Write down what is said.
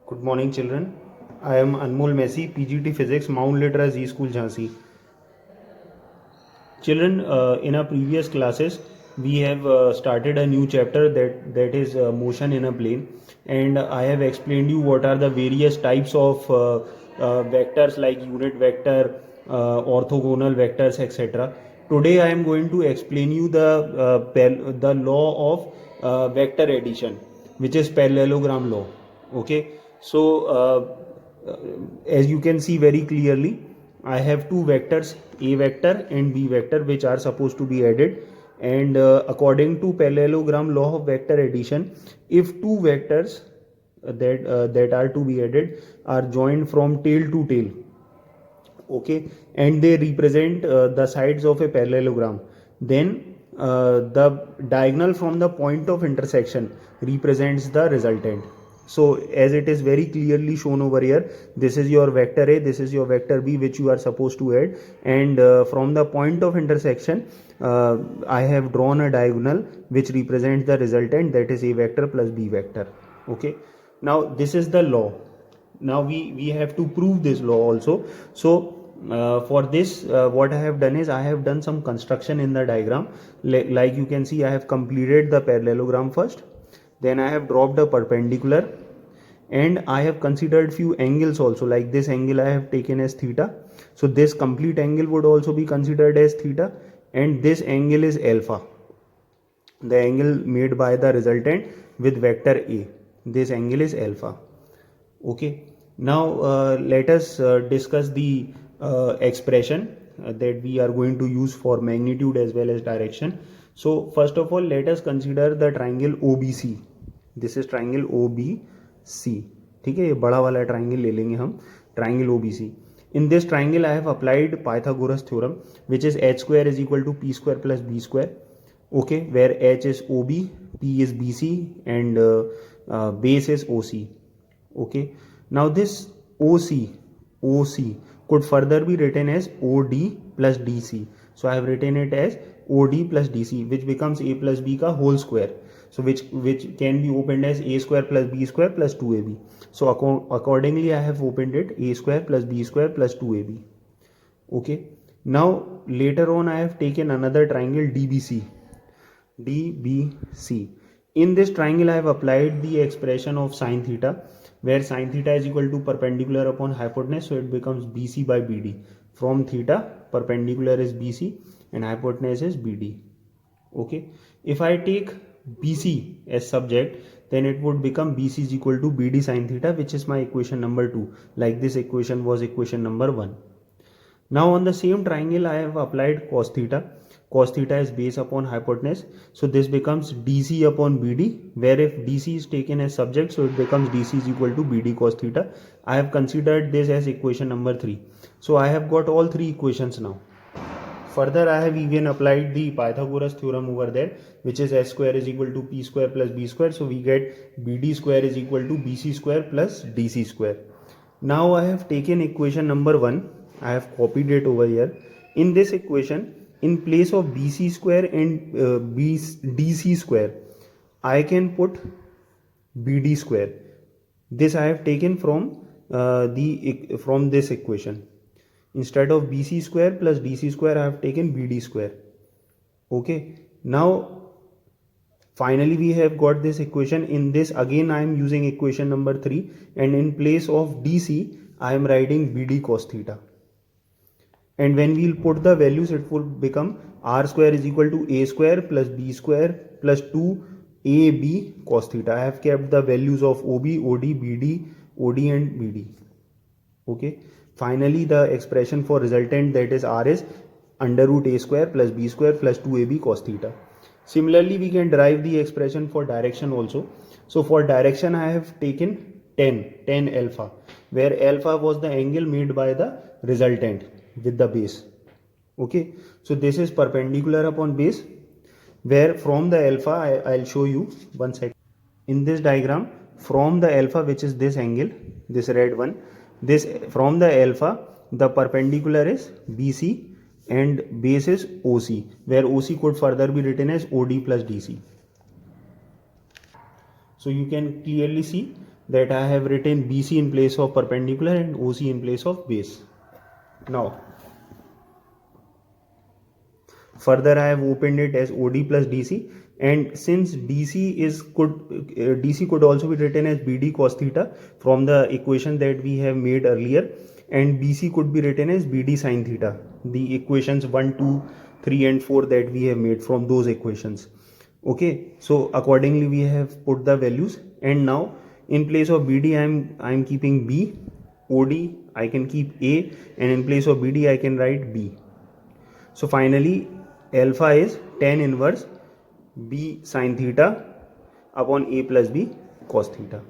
Good morning, children. I am Anmol Messi, PGT Physics, Mount Litra Z School, Jhansi. Children, in our previous classes, we have started a new chapter that is motion in a plane, and I have explained you what are the various types of vectors like unit vector, orthogonal vectors, etc. Today, I am going to explain you the law of vector addition, which is parallelogram law. Okay, so as you can see very clearly, I have two vectors, a vector and b vector, which are supposed to be added. And according to parallelogram law of vector addition, if two vectors that are to be added are joined from tail to tail, okay, and they represent the sides of a parallelogram, then the diagonal from the point of intersection represents the resultant. So as it is very clearly shown over here, this is your vector a, this is your vector b, which you are supposed to add, and from the point of intersection I have drawn a diagonal which represents the resultant, that is a vector plus b vector. Okay, now this is the law. Now we have to prove this law also. So for this, what I have done is I have done some construction in the diagram. Like you can see, I have completed the parallelogram first, then I have dropped a perpendicular, and I have considered few angles also. Like this angle I have taken as theta, so this complete angle would also be considered as theta, and this angle is alpha, the angle made by the resultant with vector a. This angle is alpha. Okay, now let us discuss the expression that we are going to use for magnitude as well as direction. So first of all, let us consider the triangle OBC. This is triangle OBC. ठीक है, ये बड़ा वाला triangle ले लेंगे हम, triangle OBC. In this triangle I have applied Pythagoras theorem, which is h square is equal to p square plus b square. Okay, where h is OB, p is BC, and base is OC. Okay, now this OC could further be written as OD plus DC. So I have written it as OD plus DC, which becomes a plus b ka whole square. So which can be opened as a square plus b square plus 2ab. So accordingly I have opened it a square plus b square plus 2ab. Okay, now later on I have taken another triangle DBC. In this triangle I have applied the expression of sine theta, where sine theta is equal to perpendicular upon hypotenuse, so it becomes BC by BD. From theta, perpendicular is BC and hypotenuse is BD. Okay, if I take BC as subject, then it would become BC is equal to BD sine theta, which is my equation number 2. Like this equation was equation number 1. Now on the same triangle I have applied cos theta. Cos theta is base upon hypotenuse, so this becomes DC upon BD, where if DC is taken as subject, so it becomes DC is equal to BD cos theta. I have considered this as equation number 3. So I have got all three equations now. Further, I have even applied the Pythagoras theorem over there, which is s square is equal to p square plus b square. So we get BD square is equal to BC square plus DC square. Now I have taken equation number 1. I have copied it over here. In this equation, in place of BC square and DC square, I can put BD square. This I have taken from this equation. Instead of BC square plus DC square, I have taken BD square. Okay, now finally we have got this equation. In this again I am using equation number 3, and in place of DC I am writing BD cos theta. And when we will put the values, it will become r square is equal to a square plus b square plus 2ab cos theta. I have kept the values of OB, OD, BD, OD and BD. Okay, finally the expression for resultant, that is r, is under root a square plus b square plus 2ab cos theta. Similarly, we can derive the expression for direction also. So for direction I have taken tan alpha, where alpha was the angle made by the resultant with the base. Okay, so this is perpendicular upon base, where from the alpha I'll show you one second. In this diagram, from the alpha, which is this angle, this red one, this from the alpha, the perpendicular is BC and base is OC, where OC could further be written as OD plus DC. So you can clearly see that I have written BC in place of perpendicular and OC in place of base. Now, further I have opened it as OD plus DC, and since DC could also be written as BD cos theta from the equation that we have made earlier, and BC could be written as BD sin theta, the equations 1, 2, 3 and 4 that we have made from those equations. Okay, so accordingly we have put the values, and now in place of BD I'm keeping B, OD I can keep A, and in place of BD I can write B. So finally alpha is tan inverse B sin theta upon A plus B cos theta.